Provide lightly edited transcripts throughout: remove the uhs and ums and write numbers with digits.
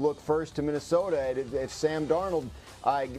Look first to Minnesota. If Sam Darnold,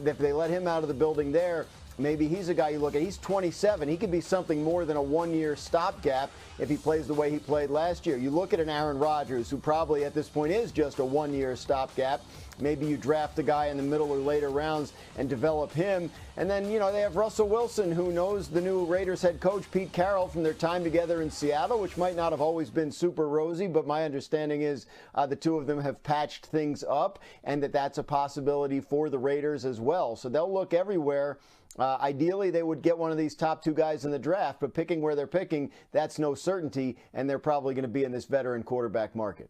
if they let him out of the building there, maybe he's a guy you look at. He's 27. He could be something more than a one-year stopgap if he plays the way he played last year. You look at an Aaron Rodgers, who probably at this point is just a one-year stopgap. Maybe you draft a guy in the middle or later rounds and develop him. And then, they have Russell Wilson, who knows the new Raiders head coach, Pete Carroll, from their time together in Seattle, which might not have always been super rosy, but my understanding is the two of them have patched things up, and that's a possibility for the Raiders as well. So they'll look everywhere. Ideally, they would get one of these top two guys in the draft, but picking where they're picking, that's no certainty, and they're probably going to be in this veteran quarterback market.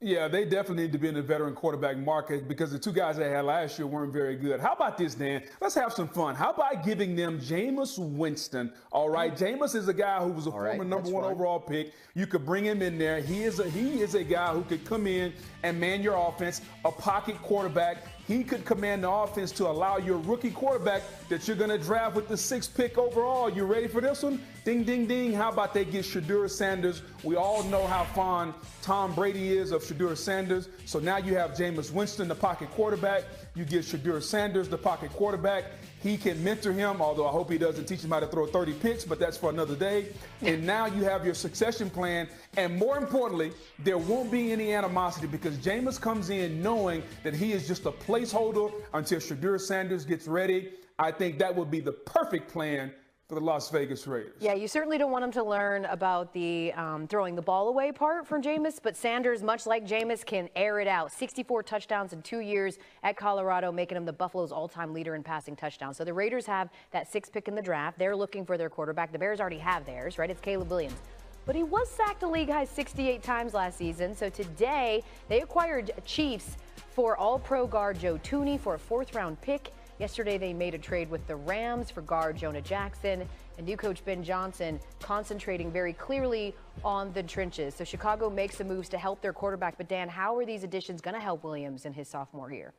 Yeah, they definitely need to be in the veteran quarterback market because the two guys they had last year weren't very good. How about this, Dan? Let's have some fun. How about giving them Jameis Winston? All right, Jameis is a guy who was a former number one overall pick. You could bring him in there. He is a guy who could come in and man your offense, a pocket quarterback. He could command the offense to allow your rookie quarterback that you're going to draft with the 6th pick overall. You ready for this one? Ding, ding, ding. How about they get Shedeur Sanders? We all know how fond Tom Brady is of Shedeur Sanders. So now you have Jameis Winston, the pocket quarterback. You get Shedeur Sanders, the pocket quarterback. He can mentor him, although I hope he doesn't teach him how to throw 30 picks, but that's for another day. And now you have your succession plan. And more importantly, there won't be any animosity because Jameis comes in knowing that he is just a placeholder until Shedeur Sanders gets ready. I think that would be the perfect plan for the Las Vegas Raiders. Yeah, you certainly don't want him to learn about the throwing the ball away part from Jameis, but Sanders, much like Jameis, can air it out. 64 touchdowns in 2 years at Colorado, making him the Buffalo's all-time leader in passing touchdowns. So the Raiders have that 6th pick in the draft. They're looking for their quarterback. The Bears already have theirs, right? It's Caleb Williams. But he was sacked a league high 68 times last season. So today they acquired Chiefs for all-pro guard Joe Thuney for a 4th-round pick. Yesterday, they made a trade with the Rams for guard Jonah Jackson, and new coach Ben Johnson concentrating very clearly on the trenches. So Chicago makes some moves to help their quarterback. But, Dan, how are these additions going to help Williams in his sophomore year?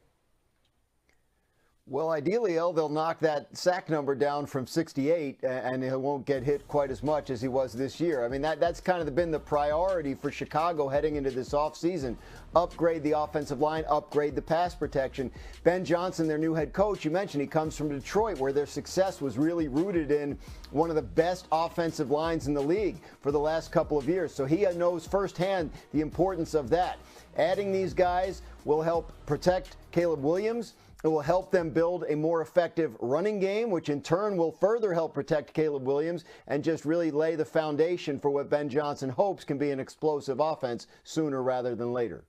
Well, ideally, they'll knock that sack number down from 68, and he won't get hit quite as much as he was this year. I mean, that's kind of been the priority for Chicago heading into this offseason. Upgrade the offensive line, upgrade the pass protection. Ben Johnson, their new head coach, you mentioned he comes from Detroit, where their success was really rooted in one of the best offensive lines in the league for the last couple of years. So he knows firsthand the importance of that. Adding these guys will help protect Caleb Williams. It will help them build a more effective running game, which in turn will further help protect Caleb Williams and just really lay the foundation for what Ben Johnson hopes can be an explosive offense sooner rather than later.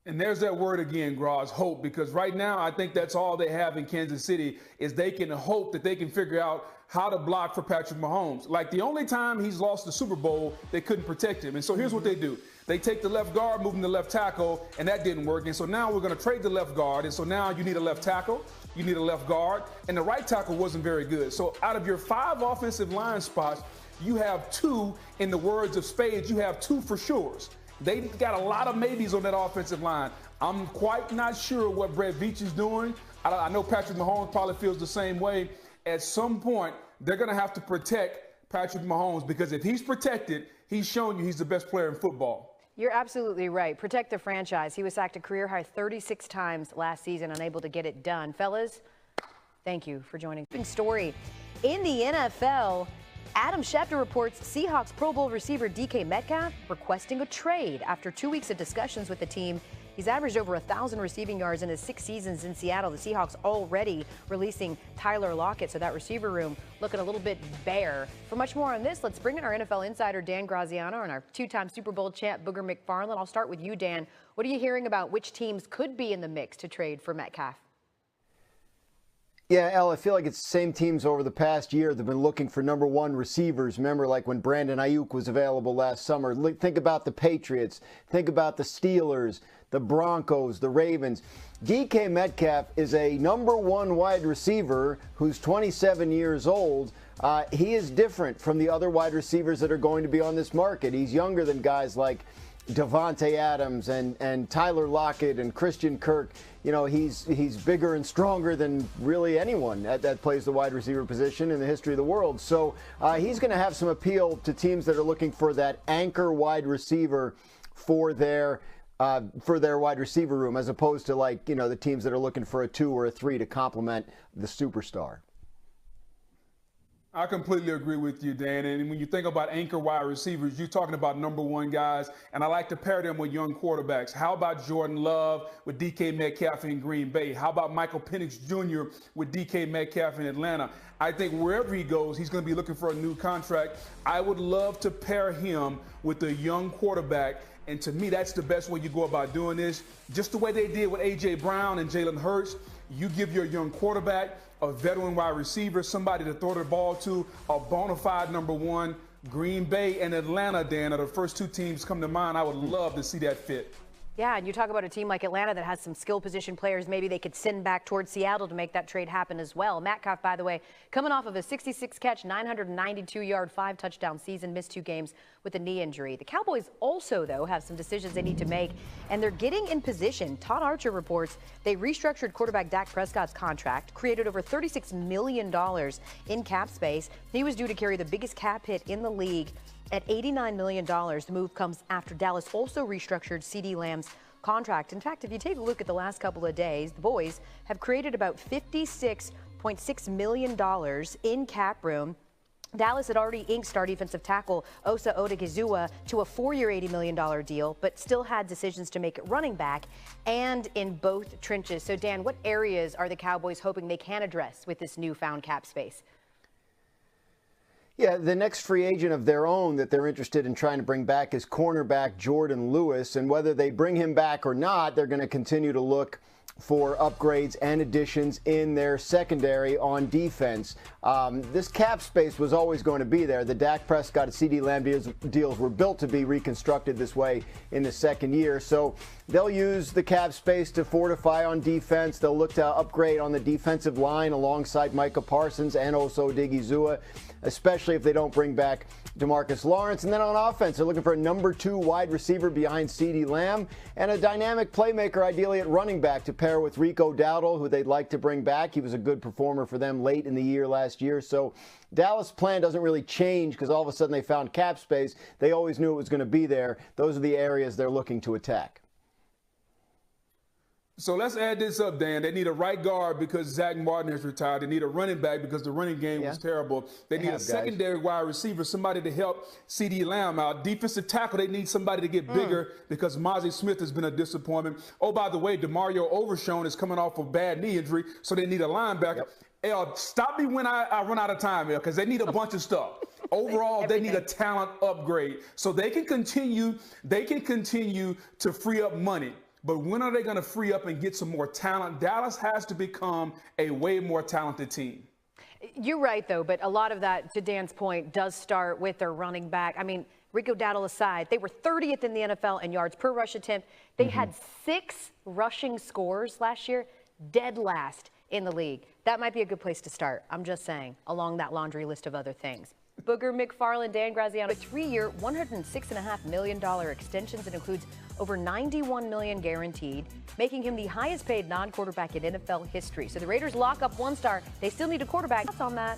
And there's that word again, Groz, hope, because right now I think that's all they have in Kansas City is they can hope that they can figure out how to block for Patrick Mahomes. Like the only time he's lost the Super Bowl, they couldn't protect him. And so here's what they do. They take the left guard, move him to left tackle, and that didn't work. And so now we're going to trade the left guard. And so now you need a left tackle, you need a left guard, and the right tackle wasn't very good. So out of your 5 offensive line spots, you have 2, in the words of Spades, you have 2 for sures. They got a lot of maybes on that offensive line. I'm quite not sure what Brett Veach is doing. I know Patrick Mahomes probably feels the same way. At some point, they're going to have to protect Patrick Mahomes because if he's protected, he's shown you he's the best player in football. You're absolutely right. Protect the franchise. He was sacked a career-high 36 times last season, unable to get it done. Fellas, thank you for joining. Story in the NFL. Adam Schefter reports Seahawks Pro Bowl receiver DK Metcalf requesting a trade after 2 weeks of discussions with the team. He's averaged over 1,000 receiving yards in his 6 seasons in Seattle. The Seahawks already releasing Tyler Lockett, so that receiver room looking a little bit bare. For much more on this, let's bring in our NFL insider, Dan Graziano, and our 2-time Super Bowl champ, Booger McFarland. I'll start with you, Dan. What are you hearing about which teams could be in the mix to trade for Metcalf? Yeah, Elle, I feel like it's the same teams over the past year that have been looking for number 1 receivers. Remember, like when Brandon Ayuk was available last summer. Think about the Patriots. Think about the Steelers, the Broncos, the Ravens. DK Metcalf is a number 1 wide receiver who's 27 years old. He is different from the other wide receivers that are going to be on this market. He's younger than guys like Devontae Adams and Tyler Lockett and Christian Kirk. You know, he's bigger and stronger than really anyone that plays the wide receiver position in the history of the world. So he's going to have some appeal to teams that are looking for that anchor wide receiver for their wide receiver room, as opposed to the teams that are looking for a 2 or a 3 to complement the superstar. I completely agree with you, Dan. And when you think about anchor wide receivers, you're talking about number 1 guys, and I like to pair them with young quarterbacks. How about Jordan Love with DK Metcalf in Green Bay? How about Michael Penix Jr. with DK Metcalf in Atlanta? I think wherever he goes, he's going to be looking for a new contract. I would love to pair him with a young quarterback. And to me, that's the best way you go about doing this. Just the way they did with A.J. Brown and Jalen Hurts. You give your young quarterback a veteran wide receiver, somebody to throw the ball to, a bona fide number 1. Green Bay and Atlanta, Dan, are the first 2 teams come to mind. I would love to see that fit. Yeah, and you talk about a team like Atlanta that has some skill position players. Maybe they could send back towards Seattle to make that trade happen as well. Metcalf, by the way, coming off of a 66-catch, 992-yard, 5-touchdown season, missed 2 games with a knee injury. The Cowboys also, though, have some decisions they need to make, and they're getting in position. Todd Archer reports they restructured quarterback Dak Prescott's contract, created over $36 million in cap space. He was due to carry the biggest cap hit in the league at $89 million. The move comes after Dallas also restructured CeeDee Lamb's contract. In fact, if you take a look at the last couple of days, the boys have created about $56.6 million in cap room. Dallas had already inked star defensive tackle Osa Odigizua to a 4-year, $80 million deal, but still had decisions to make at running back and in both trenches. So, Dan, what areas are the Cowboys hoping they can address with this newfound cap space? Yeah, the next free agent of their own that they're interested in trying to bring back is cornerback Jordan Lewis. And whether they bring him back or not, they're going to continue to look for upgrades and additions in their secondary on defense. This cap space was always going to be there. The Dak Prescott and CeeDee Lamb deals were built to be reconstructed this way in the second year. So they'll use the cap space to fortify on defense. They'll look to upgrade on the defensive line alongside Micah Parsons and Oso Odigizua, especially if they don't bring back DeMarcus Lawrence. And then on offense, they're looking for a number 2 wide receiver behind CeeDee Lamb and a dynamic playmaker, ideally at running back, to pair with Rico Dowdle, who they'd like to bring back. He was a good performer for them late in the year last year. So Dallas' plan doesn't really change because all of a sudden they found cap space. They always knew it was going to be there. Those are the areas they're looking to attack. So let's add this up, Dan. They need a right guard because Zach Martin has retired. They need a running back because the running game was terrible. They need a secondary wide receiver, somebody to help CeeDee Lamb out. Defensive tackle, they need somebody to get bigger because Mozzie Smith has been a disappointment. Oh, by the way, DeMario Overshown is coming off a bad knee injury, so they need a linebacker. Stop me when I run out of time here because they need a bunch of stuff. Overall, they need a talent upgrade so they can continue to free up money. But when are they going to free up and get some more talent? Dallas has to become a way more talented team. You're right, though, but a lot of that, to Dan's point, does start with their running back. I mean, Rico Dowdle aside, they were 30th in the NFL in yards per rush attempt. They had 6 rushing scores last year, dead last in the league. That might be a good place to start, I'm just saying, along that laundry list of other things. Booger, McFarland, Dan Graziano, a 3-year, $106.5 million extensions. It includes over $91 million guaranteed, making him the highest paid non-quarterback in NFL history. So the Raiders lock up 1 star. They still need a quarterback. Thoughts on that?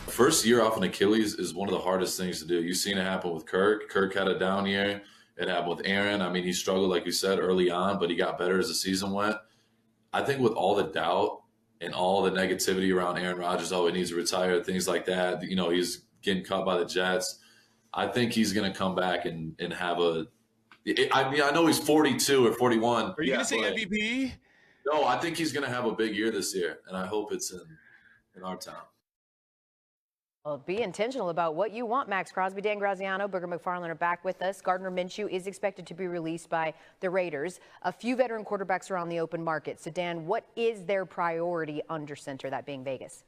First year off an Achilles is one of the hardest things to do. You've seen it happen with Kirk. Kirk had a down year. It happened with Aaron. I mean, he struggled, like you said, early on, but he got better as the season went. I think with all the doubt and all the negativity around Aaron Rodgers, he needs to retire, things like that. You know, he's getting caught by the Jets. I think he's going to come back and have a – I mean, I know he's 42 or 41. Are you going to say MVP? No, I think he's going to have a big year this year, and I hope it's in our town. Well, be intentional about what you want, Max Crosby. Dan Graziano, Booger McFarland are back with us. Gardner Minshew is expected to be released by the Raiders. A few veteran quarterbacks are on the open market. So, Dan, what is their priority under center, that being Vegas?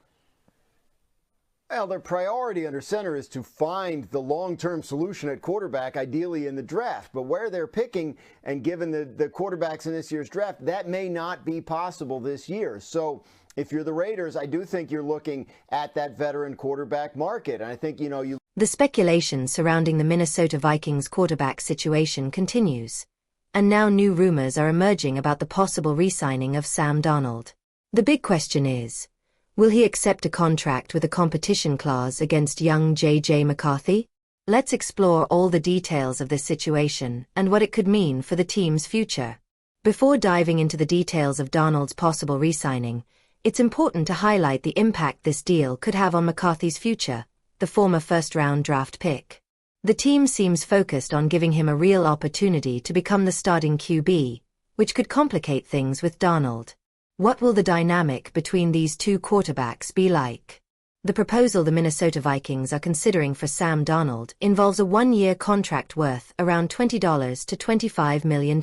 Well, their priority under center is to find the long-term solution at quarterback, ideally in the draft. But where they're picking, and given the quarterbacks in this year's draft, that may not be possible this year. So if you're the Raiders, I do think you're looking at that veteran quarterback market. And I think, The speculation surrounding the Minnesota Vikings quarterback situation continues. And now new rumors are emerging about the possible re-signing of Sam Darnold. The big question is, will he accept a contract with a competition clause against young J.J. McCarthy? Let's explore all the details of this situation and what it could mean for the team's future. Before diving into the details of Darnold's possible re-signing, it's important to highlight the impact this deal could have on McCarthy's future, the former first-round draft pick. The team seems focused on giving him a real opportunity to become the starting QB, which could complicate things with Darnold. What will the dynamic between these two quarterbacks be like? The proposal the Minnesota Vikings are considering for Sam Darnold involves a one-year contract worth around $20 to $25 million.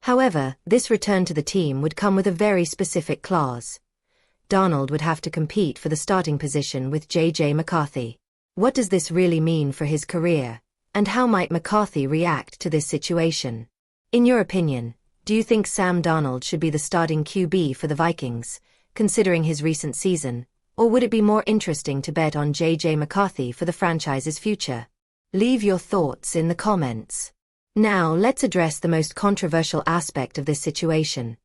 However, this return to the team would come with a very specific clause. Darnold would have to compete for the starting position with J.J. McCarthy. What does this really mean for his career, and how might McCarthy react to this situation? In your opinion, do you think Sam Darnold should be the starting QB for the Vikings, considering his recent season, or would it be more interesting to bet on J.J. McCarthy for the franchise's future? Leave your thoughts in the comments. Now, let's address the most controversial aspect of this situation: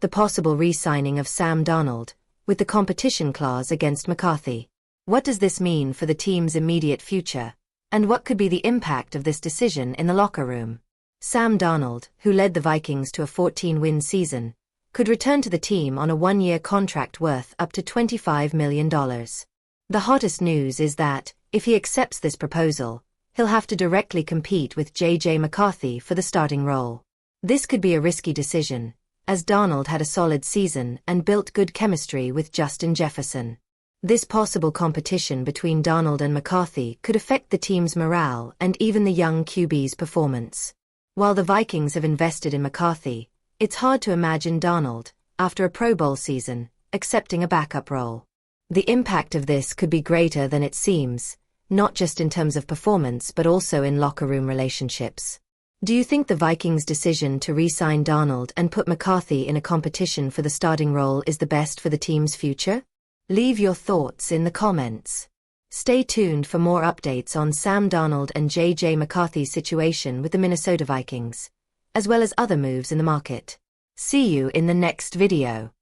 the possible re-signing of Sam Darnold, with the competition clause against McCarthy. What does this mean for the team's immediate future, and what could be the impact of this decision in the locker room? Sam Darnold, who led the Vikings to a 14-win season, could return to the team on a one-year contract worth up to $25 million. The hottest news is that, if he accepts this proposal, he'll have to directly compete with J.J. McCarthy for the starting role. This could be a risky decision, as Darnold had a solid season and built good chemistry with Justin Jefferson. This possible competition between Darnold and McCarthy could affect the team's morale and even the young QB's performance. While the Vikings have invested in McCarthy, it's hard to imagine Darnold, after a Pro Bowl season, accepting a backup role. The impact of this could be greater than it seems, not just in terms of performance but also in locker room relationships. Do you think the Vikings' decision to re-sign Darnold and put McCarthy in a competition for the starting role is the best for the team's future? Leave your thoughts in the comments. Stay tuned for more updates on Sam Darnold and J.J. McCarthy's situation with the Minnesota Vikings, as well as other moves in the market. See you in the next video.